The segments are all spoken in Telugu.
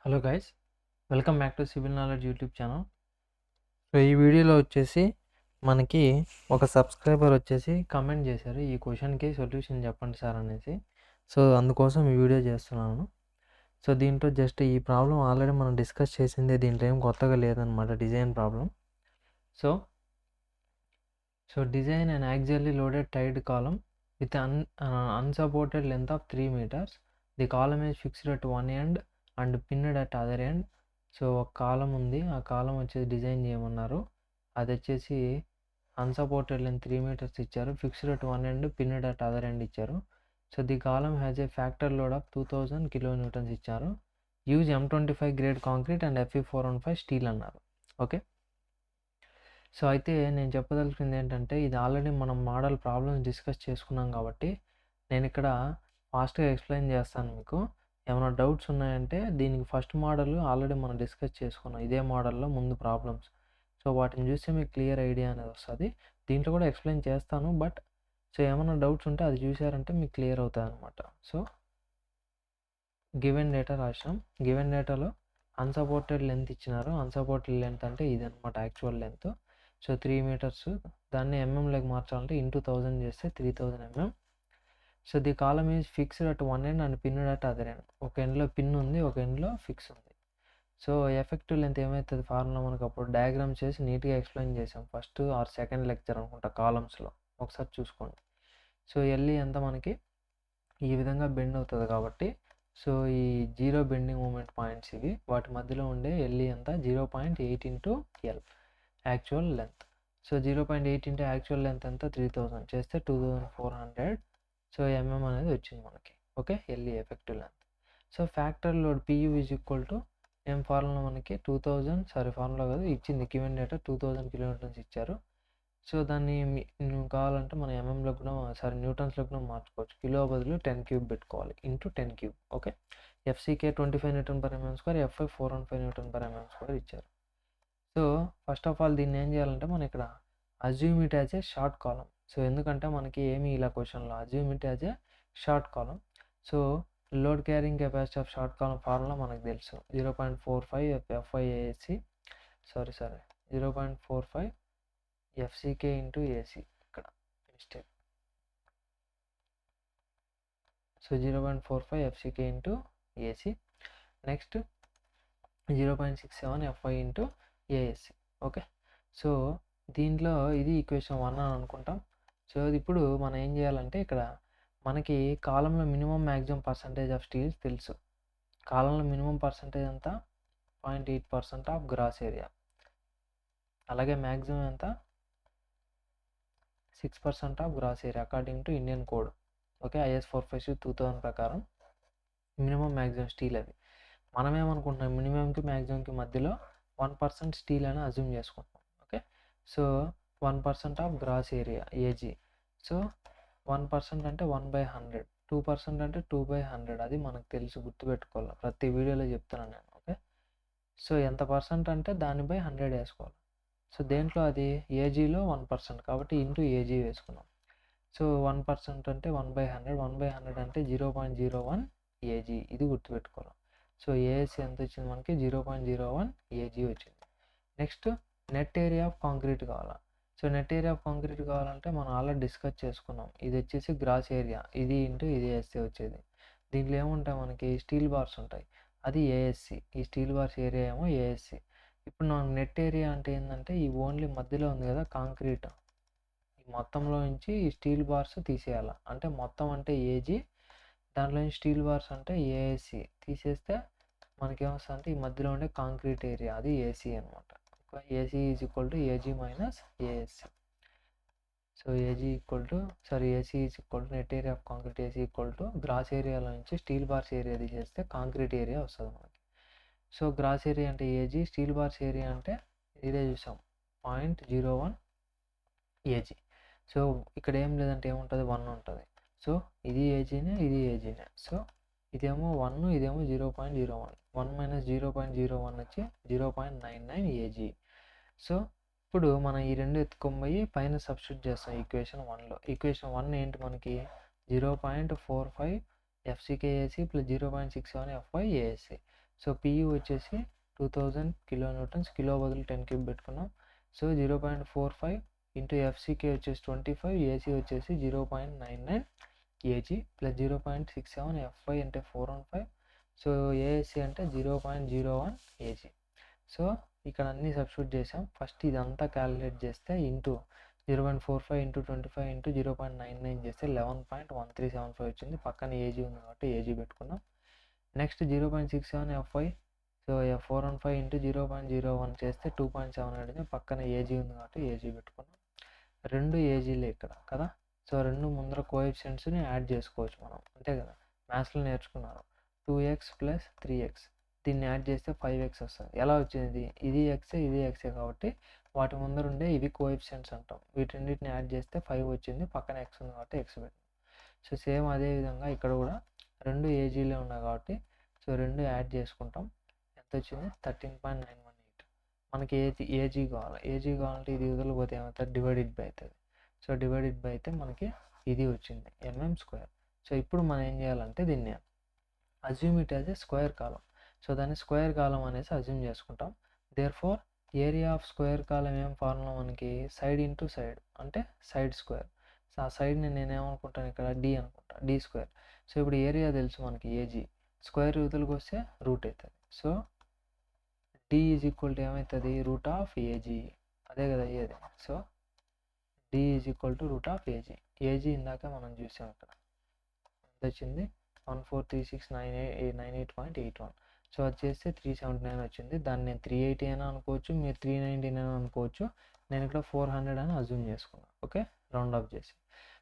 Hello guys, welcome back to civil knowledge YouTube channel. So ఈ వీడియోలో వచ్చేసి మనకి ఒక సబ్స్క్రైబర్ వచ్చేసి కమెంట్ చేశారు, ఈ క్వశ్చన్కి సొల్యూషన్ చెప్పండి సార్ అనేసి. సో అందుకోసం ఈ వీడియో చేస్తున్నాను. సో దీంట్లో జస్ట్ ఈ ప్రాబ్లం ఆల్రెడీ మనం డిస్కస్ చేసిందే, దీంట్లో ఏం కొత్తగా లేదనమాట. Design problem. So design an axially loaded tied column with an unsupported length of 3 meters. The column is fixed at one end and pinned at other end. So ఒక కాలం ఉంది, ఆ కాలం వచ్చేసి డిజైన్ చేయమన్నారు. అది వచ్చేసి అన్సపోర్టెడ్ లెంత్ 3 meters ఇచ్చారు, fixed at one end, pinned at other end ఇచ్చారు. So the column has a factor load of 2000 kilonewtons ఇచ్చారు. Use M25 grade concrete and Fe415 steel అన్నారు. ఓకే, సో అయితే నేను చెప్పదలుచుకుంది ఏంటంటే, ఇది ఆల్రెడీ మనం మోడల్ ప్రాబ్లమ్స్ డిస్కస్ చేసుకున్నాం కాబట్టి నేను ఇక్కడ ఫాస్ట్గా ఎక్స్ప్లెయిన్ చేస్తాను మీకు. ఏమైనా డౌట్స్ ఉన్నాయంటే దీనికి ఫస్ట్ మోడల్ ఆల్రెడీ మనం డిస్కస్ చేసుకున్నాం, ఇదే మోడల్లో ముందు ప్రాబ్లమ్స్. సో వాటిని చూస్తే మీకు క్లియర్ ఐడియా అనేది వస్తుంది. దీంట్లో కూడా ఎక్స్ప్లెయిన్ చేస్తాను, బట్ సో ఏమైనా డౌట్స్ ఉంటే అది చూసారంటే మీకు క్లియర్ అవుతుంది అనమాట. సో గివెన్ డేటా రాసాం. గివెన్ డేటాలో అన్సపోర్టెడ్ లెంత్ ఇచ్చినారు. అన్సపోర్టెడ్ లెంత్ అంటే ఇది అనమాట, యాక్చువల్ లెంత్. సో 3 meters, దాన్ని ఎంఎంలోకి మార్చాలంటే ఇంటూ 1000 చేస్తే 3000 mm. So the column is fixed at one end and pinned at other end. ఒక ఎండ్లో పిన్ ఉంది, ఒక ఎండ్లో ఫిక్స్ ఉంది. సో ఎఫెక్టివ్ లెంత్ ఏమవుతుంది ఫార్ములా మనకు అప్పుడు డయాగ్రామ్ చేసి నీట్గా ఎక్స్ప్లెయిన్ చేసాం, ఫస్ట్ ఆర్ సెకండ్ లెక్చర్ అనుకుంటా, కాలమ్స్లో ఒకసారి చూసుకోండి. సో ఎల్ఈ ఎంత మనకి ఈ విధంగా బెండ్ అవుతుంది కాబట్టి, సో ఈ జీరో బెండింగ్ మూమెంట్ పాయింట్స్ ఇవి, వాటి మధ్యలో ఉండే ఎల్ఈ ఎంత 0.8 into L actual length. So 0.8 into actual length ఎంత 3000 చేస్తే 2400. సో ఎంఎం అనేది వచ్చింది మనకి. Okay, LE effective length. So factor load PU is equal to ఏం ఫార్ములా మనకి 2000, ఫార్ములా కాదు ఇచ్చింది, గివెన్ డేటా 2000 kilonewtons ఇచ్చారు. సో దాన్ని నువ్వు కావాలంటే మన ఎంఎంలో కూడా న్యూటన్స్లో కూడా మార్చుకోవచ్చు. కిలో బదులు 10 cube పెట్టుకోవాలి, into 10 cube. Okay, fck 25 Nm/mm², fy 415 Nm/mm² ఇచ్చారు. సో ఫస్ట్ ఆఫ్ ఆల్ దీన్ని ఏం చేయాలంటే మనం ఇక్కడ assume it as a short column. So ఎందుకంటే మనకి ఏమి ఇలా క్వశ్చన్లో assume it as a short column. So load carrying capacity of short column formula మనకు తెలుసు, 0.45 ఎఫ్ఐఏసి 0.45 ఎఫ్సీకే ఇంటూ ఏసీ. ఇక్కడ mistake. So 0.45 fck into Ac. Next 0.67 fy into Asc. Okay, so దీంట్లో ఇది ఈక్వేషన్ 1 అని అనుకుంటాం. సో ఇప్పుడు మనం ఏం చేయాలంటే ఇక్కడ మనకి కాలంలో minimum maximum percentage of steels తెలుసు. కాలంలో మినిమం పర్సంటేజ్ ఎంత 0.8% ఆఫ్ గ్రాస్ ఏరియా, అలాగే మ్యాక్సిమం ఎంత 6% of gross area according to Indian code. Okay, IS 456/2000 ప్రకారం మినిమం మ్యాక్సిమం స్టీల్ అది. మనం ఏమనుకుంటున్నాం, మినిమంకి మ్యాక్సిమంకి మధ్యలో 1% స్టీల్ అని అజ్యూమ్ చేసుకుంటాం. Okay, so 1% of gross area Ag. So 1% అంటే 1/100, 2% అంటే 2/100. అది మనకు తెలుసు, గుర్తుపెట్టుకోవాలి, ప్రతి వీడియోలో చెప్తున్నాను నేను. ఓకే, సో ఎంత పర్సెంట్ అంటే దాని బై 100 వేసుకోవాలి. సో దేంట్లో అది ఏజీలో 1% కాబట్టి ఇంటూ ఏజీ వేసుకున్నాం. సో 1% అంటే 1/100, 1/100 అంటే 0.01 ఏజీ. ఇది గుర్తుపెట్టుకోవాలి. సో ఏఎస్సి ఎంత వచ్చింది మనకి 0.01 ఏజీ వచ్చింది. Next net area of concrete కావాలా. So net area of concrete కావాలంటే మనం ఆల్రెడీ డిస్కస్ చేసుకున్నాం, ఇది వచ్చేసి గ్రాస్ ఏరియా, ఇది ఇంటూ ఇది వేస్తే వచ్చేది. దీంట్లో ఏముంటాయి మనకి స్టీల్ బార్స్ ఉంటాయి, అది ఏఎస్సి. ఈ స్టీల్ బార్స్ ఏరియా ఏమో ఏఎస్సి. ఇప్పుడు నాకు నెట్ ఏరియా అంటే ఏంటంటే ఈ ఓన్లీ మధ్యలో ఉంది కదా కాంక్రీట్, ఈ మొత్తంలో నుంచి ఈ స్టీల్ బార్స్ తీసేయాలి. అంటే మొత్తం అంటే ఏజీ, దాంట్లో స్టీల్ బార్స్ అంటే ఏఎస్సి తీసేస్తే మనకేమొస్తుంది అంటే ఈ మధ్యలో ఉండే కాంక్రీట్ ఏరియా, అది ఏసీ అనమాట. Ac is equal to Ag minus Asc. So Ac is equal to net area of concrete Ac equal to gross ఏరియాలో నుంచి స్టీల్ బార్స్ ఏరియా తీసేస్తే కాంక్రీట్ ఏరియా వస్తుంది మనకి. సో గ్రాస్ ఏరియా అంటే ఏజీ, స్టీల్ బార్స్ ఏరియా అంటే ఇదే చూసాం 0.01 ఏజీ. సో ఇక్కడ ఏం లేదంటే ఏముంటుంది 1 ఉంటుంది. సో ఇది ఏజీనే, ఇది ఏజీనే. సో ఇదేమో 1, ఇదేమో 0.01. 1 మైనస్ 0.01 వచ్చి 0.99 ఏజీ. సో ఇప్పుడు మనం ఈ రెండు ఎత్తుకొని పైన సబ్స్టిట్యూట్ చేస్తాం ఈక్వేషన్ 1లో. ఈక్వేషన్ 1 ఏంటి మనకి 0.45 fck Ac plus 0.67 fy Asc. So Pu వచ్చేసి 2000 కిలో న్యూటన్స్, కిలో బదులు 10 క్యూబ్ పెట్టుకున్నాం. సో 0.45 ఇంటూ ఎఫ్సికే వచ్చేసి 25, ఏసీ వచ్చేసి 0.99 ఏజీ ప్లస్ 0.67 ఎఫ్ఐ అంటే 415, సో ఏఎస్సి అంటే 0.01 ఏజీ. సో ఇక్కడ అన్నీ సబ్స్టిట్యూట్ చేసాం. ఫస్ట్ ఇదంతా క్యాలిక్యులేట్ చేస్తే ఇంటూ 0.45 ఇంటూ 25 ఇంటూ 0.99 చేస్తే 11.1375 వచ్చింది. పక్కన ఏజీ ఉంది కాబట్టి ఏజీ పెట్టుకున్నాం. నెక్స్ట్ 0.67 ఎఫ్ఐ, సో 415 ఇంటూ 0.01 చేస్తే 2.7 వచ్చింది. పక్కన ఏజీ ఉంది కాబట్టి ఏజీ పెట్టుకున్నాం. రెండు ఏజీలే ఇక్కడ కదా. సో రెండు ముందర కోఎఫిషియెంట్స్ని యాడ్ చేసుకోవచ్చు మనం, అంతే కదా. మ్యాథ్స్లో నేర్చుకున్నారు 2x ప్లస్ 3x, దీన్ని యాడ్ చేస్తే 5x వస్తుంది. ఎలా వచ్చింది? ఇది ఎక్సే ఇది ఎక్సే కాబట్టి వాటి ముందర ఉండే ఇవి కోఎఫిషియెంట్స్ అంటాం. వీటిన్నిటిని యాడ్ చేస్తే 5 వచ్చింది. పక్కన ఎక్స్ ఉంది కాబట్టి ఎక్స్ పెట్టింది. సో సేమ్ అదే విధంగా ఇక్కడ కూడా రెండు ఏజీలే ఉన్నాయి కాబట్టి సో రెండు యాడ్ చేసుకుంటాం. ఎంత వచ్చింది? 13.918. మనకి ఏజీ కావాలి. ఏజీ కావాలంటే ఇది వదిలిపోతే ఏమవుతుంది? డివైడెడ్ బై అవుతుంది. సో డివైడెడ్ బై అయితే మనకి ఇది వచ్చింది ఎంఎం స్క్వేర్. సో ఇప్పుడు మనం ఏం చేయాలంటే దీన్ని assume it as a square column. So దాన్ని స్క్వేర్ కాలం అనేసి అజ్యూమ్ చేసుకుంటాం. Therefore area of square column ఏం ఫార్ములా మనకి? సైడ్ ఇంటూ సైడ్ అంటే సైడ్ స్క్వేర్. సో ఆ సైడ్ని నేనేమనుకుంటాను ఇక్కడ? డి అనుకుంటా, డి స్క్వేర్. సో ఇప్పుడు ఏరియా తెలుసు మనకి ఏజీ, స్క్వేర్ యూతలకు వస్తే రూట్ అవుతుంది. So D is equal to ఏమవుతుంది? రూట్ ఆఫ్ ఏజీ, అదే కదా అయ్యేది. So D is equal to route of Ag. Ag ఇందాక మనం చూసాం ఇక్కడ ఎంత వచ్చింది? 143698.81. సో అది చేస్తే 379 వచ్చింది. దాన్ని నేను 380 అయినా అనుకోవచ్చు, మీరు 319 అయినా అనుకోవచ్చు. నేను ఇక్కడ 400 అని అజ్యూమ్ చేసుకున్నాను. ఓకే, రౌండ్ ఆఫ్ చేసి.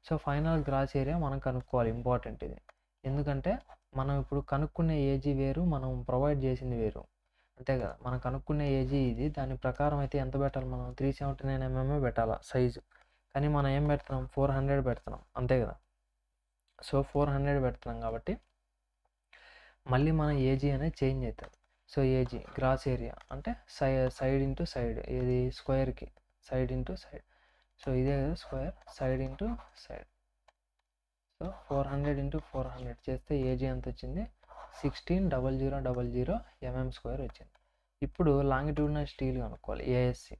సో ఫైనల్ గ్రాస్ ఏరియా మనం కనుక్కోవాలి, ఇంపార్టెంట్ ఇది. ఎందుకంటే మనం ఇప్పుడు కనుక్కునే ఏజీ వేరు, మనం ప్రొవైడ్ చేసింది వేరు, అంతే కదా. మనం కనుక్కునే ఏజీ ఇది, దాని ప్రకారం అయితే ఎంత పెట్టాలి మనం? 379 mm పెట్టాలా సైజు. కానీ మనం ఏం పెడుతున్నాం? 400 పెడుతున్నాం, అంతే కదా. సో 400 పెడుతున్నాం కాబట్టి మళ్ళీ మన ఏజీ అనేది చేంజ్ అవుతుంది. సో ఏజీ గ్రాస్ ఏరియా అంటే సైడ్ ఇంటూ సైడ్, ఇది స్క్వేర్కి సైడ్ ఇంటూ సైడ్. సో ఇదే కదా square, side into side. So 400 into 400 చేస్తే ఏజీ ఎంత వచ్చింది? 16,000 mm స్క్వేర్ వచ్చింది. ఇప్పుడు లాంగిట్యూడినల్ స్టీల్ కనుక్కోవాలి, ASC.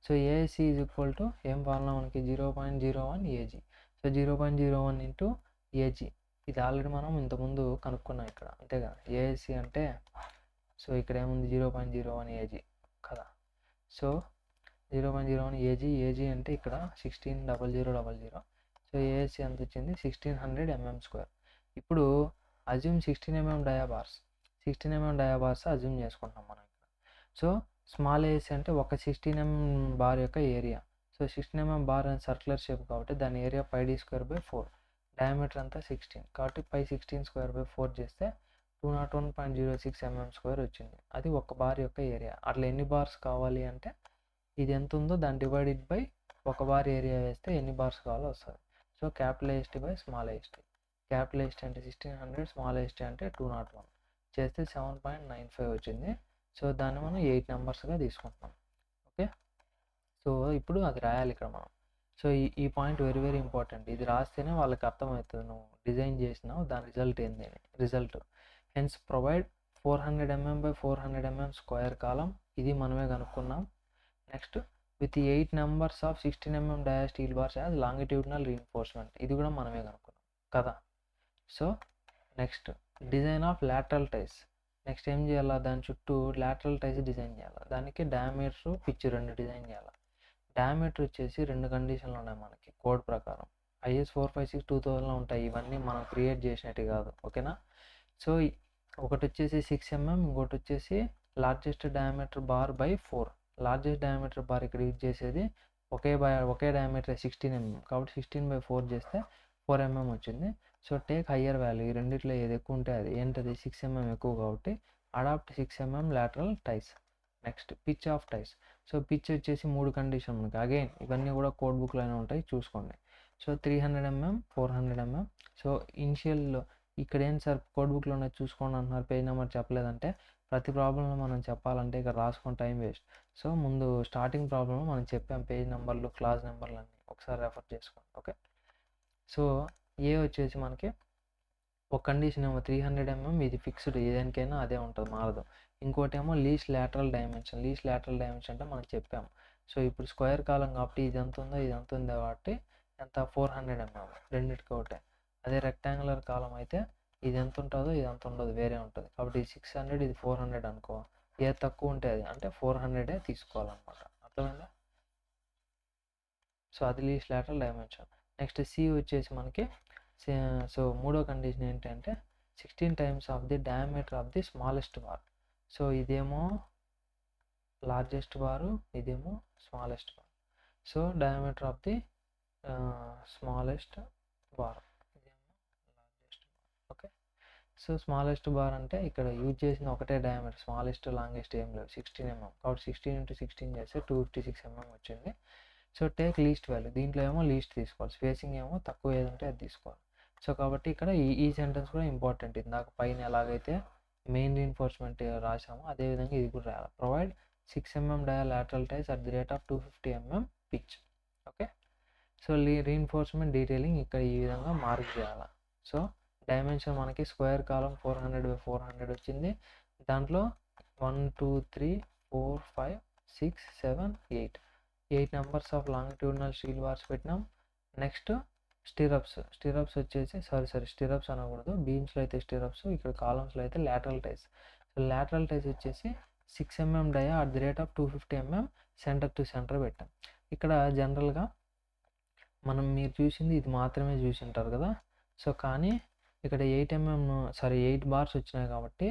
So ASC is equal to ఏం ఫార్ములా మనకి? 0.01 ఏజీ. సో 0.01 ఇంటూ ఏజీ, ఇది ఆల్రెడీ మనం ఇంతకుముందు కనుక్కున్నాం ఇక్కడ, అంతే కదా. ఏఎస్సి అంటే సో ఇక్కడ ఏముంది? 0.01 ఏజీ కదా. సో 0.01 ఏజీ, ఏజీ అంటే ఇక్కడ 16,000. సో ఏఎస్సి ఎంత వచ్చింది? 1600 mm స్క్వేర్. ఇప్పుడు అజ్యూమ్ 16 mm డయాబార్స్, 16 mm డయాబార్స్ అజ్యూమ్ చేసుకుంటాం మనం ఇక్కడ. సో స్మాల్ ఏఎస్సి అంటే ఒక 16 mm బార్ యొక్క ఏరియా. సో 16 mm బార్ అని సర్క్యులర్ షేప్ కాబట్టి దాని ఏరియా πd²/4, డయామీటర్ అంతా 16 కాబట్టి π16²/4 చేస్తే 201.06 mm స్క్వేర్ వచ్చింది. అది ఒక బార్ యొక్క ఏరియా. అట్లా ఎన్ని బార్స్ కావాలి అంటే ఇది ఎంత ఉందో దాన్ని డివైడెడ్ బై ఒక బార్ ఏరియా వేస్తే ఎన్ని బార్స్ కావాలో వస్తుంది. So capital AST by small AST. Capital AST అంటే 1600, స్మాల్ ఏఎస్టీ అంటే 201 చేస్తే 7.95 వచ్చింది. సో దాన్ని మనం 8 నెంబర్స్గా తీసుకుంటున్నాం. ఓకే, సో ఇప్పుడు అది రాయాలి ఇక్కడ మనం. సో ఈ పాయింట్ వెరీ వెరీ ఇంపార్టెంట్. ఇది రాస్తేనే వాళ్ళకి అర్థమవుతుంది నువ్వు డిజైన్ చేసినావు దాని రిజల్ట్ ఏంది అని. Result hence provide 400 mm by 400 mm square column, ఇది మనమే కనుక్కున్నాం. Next with 8 numbers of 16 mm dia steel bars as longitudinal reinforcement, ఇది కూడా మనమే కనుక్కున్నాం కదా. So next design of lateral ties. Next ఏం చేయాలా? దాని చుట్టూ లాటరల్ టైస్ డిజైన్ చేయాలి. దానికి డయామీటర్, పిచ్ రెండు డిజైన్ చేయాలి. డయామీటర్ వచ్చేసి రెండు కండిషన్లు ఉన్నాయి మనకి కోడ్ ప్రకారం. IS 456-2000లో ఉంటాయి. ఇవన్నీ మనం క్రియేట్ చేసినట్టు కాదు, ఓకేనా. సో ఒకటి వచ్చేసి 6 mm, ఇంకోటి వచ్చేసి largest diameter bar by 4. Largest diameter bar ఇక్కడ యూజ్ చేసేది ఒకే డయామీటర్ 16 mm కాబట్టి 16/4 చేస్తే 4 mm వచ్చింది. సో టేక్ హయ్యర్ వాల్యూ, ఈ రెండిట్లో ఏది ఎక్కువ ఉంటే అది ఏంటది? 6 mm ఎక్కువ కాబట్టి adopt 6 mm lateral ties. Next pitch of ties. So pitch వచ్చేసి 3 కండిషన్ మనకి, అగైన్ ఇవన్నీ కూడా కోడ్ బుక్లోనే ఉంటాయి, చూసుకోండి. So 300 mm, 400 mm. సో ఇనిషియల్లో ఇక్కడ ఏం సార్ కోడ్ బుక్లో ఉన్నది చూసుకోండి అంటున్నారు, పేజ్ నెంబర్ చెప్పలేదంటే ప్రతి ప్రాబ్లంలో మనం చెప్పాలంటే ఇక్కడ రాసుకొని టైం వేస్ట్. సో ముందు స్టార్టింగ్ ప్రాబ్లంలో మనం చెప్పాం పేజ్ నెంబర్లు, క్లాస్ నెంబర్లు అన్నీ ఒకసారి రెఫర్ చేసుకోండి. ఓకే, సో ఏ వచ్చేసి మనకి ఒక కండిషన్ ఏమో 300 mm ఇది ఫిక్స్డ్, ఏదానికైనా అదే ఉంటుంది, మారదు. ఇంకోటేమో least lateral dimension. Least lateral dimension అంటే మనం చెప్పాము. సో ఇప్పుడు స్క్వేర్ కాలం కాబట్టి ఇది ఎంత ఉందో ఇది ఎంత ఉందో కాబట్టి ఎంత 400 mm రెండింటికి ఒకటే. అదే రెక్టాంగులర్ కాలం అయితే ఇది ఎంత ఉంటుందో ఇది ఎంత ఉండదు, వేరే ఉంటుంది. కాబట్టి ఇది 600 ఇది 400 అనుకో, ఏది తక్కువ ఉంటే అది అంటే 400 తీసుకోవాలన్నమాట. అర్థమైందా? సో అది least lateral dimension. Next C వచ్చేసి మనకి సో మూడో కండిషన్ ఏంటంటే 16 times of the diameter of the smallest bar. So ఇదేమో లార్జెస్ట్ బారు, ఇదేమో smallest bar. So diameter of the smallest bar, ఇదేమో largest bar. Okay. So smallest bar అంటే ఇక్కడ యూజ్ చేసిన ఒకటే డయామీటర్, స్మాలెస్ట్ లాంగెస్ట్ ఏం లేవు, 16 mm. కాబట్టి 16 × 16 చేస్తే 256 mm వచ్చింది. సో టేక్ లీస్ట్ వాల్యూ, దీంట్లో ఏమో లీస్ట్ తీసుకోవాలి, స్పేసింగ్ ఏమో తక్కువ ఏది ఉంటే అది తీసుకోవాలి. సో కాబట్టి ఇక్కడ ఈ సెంటెన్స్ కూడా ఇంపార్టెంట్. ఇందాక పైన ఎలాగైతే మెయిన్ రీఎన్ఫోర్స్మెంట్ రాసామో అదేవిధంగా ఇది కూడా రాయాలి. Provide 6 mm dia lateral ties at the rate of 250 mm pitch. Okay. So reinforcement detailing ఇక్కడ ఈ విధంగా మార్క్ చేయాలి. సో డైమెన్షన్ మనకి స్క్వేర్ కాలం 400/400 వచ్చింది. దాంట్లో 1 2 3 4 5 6 7 8 numbers of longitudinal steel bars పెట్టినాం. నెక్స్ట్ స్టిరప్స్ వచ్చేసి స్టిరప్స్ అనకూడదు, బీమ్స్లో అయితే స్టిరప్స్, ఇక్కడ కాలమ్స్లో అయితే లాటరల్ టైస్. సో లాటరల్ టైస్ వచ్చేసి 6 mm dia at the rate of 250 mm centre to centre పెట్టాం. ఇక్కడ జనరల్గా మీరు చూసింది ఇది మాత్రమే చూసి ఉంటారు కదా. సో కానీ ఇక్కడ 8 బార్స్ వచ్చినాయి కాబట్టి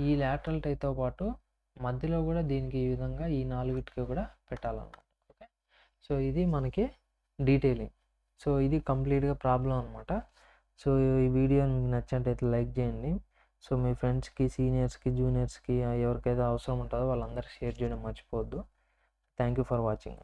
ఈ లాటరల్ టైతో పాటు మధ్యలో కూడా దీనికి ఈ విధంగా ఈ 4కి కూడా పెట్టాలన్నమాట. ఓకే. సో ఇది మనకి డీటెయిలింగ్. సో ఇది కంప్లీట్గా ప్రాబ్లం అనమాట. సో ఈ వీడియో మీకు నచ్చినట్టయితే లైక్ చేయండి. సో మీ ఫ్రెండ్స్కి, సీనియర్స్కి, జూనియర్స్కి ఎవరికైతే అవసరం ఉంటుందో వాళ్ళందరికీ షేర్ చేయడం మర్చిపోవద్దు. Thank you for watching.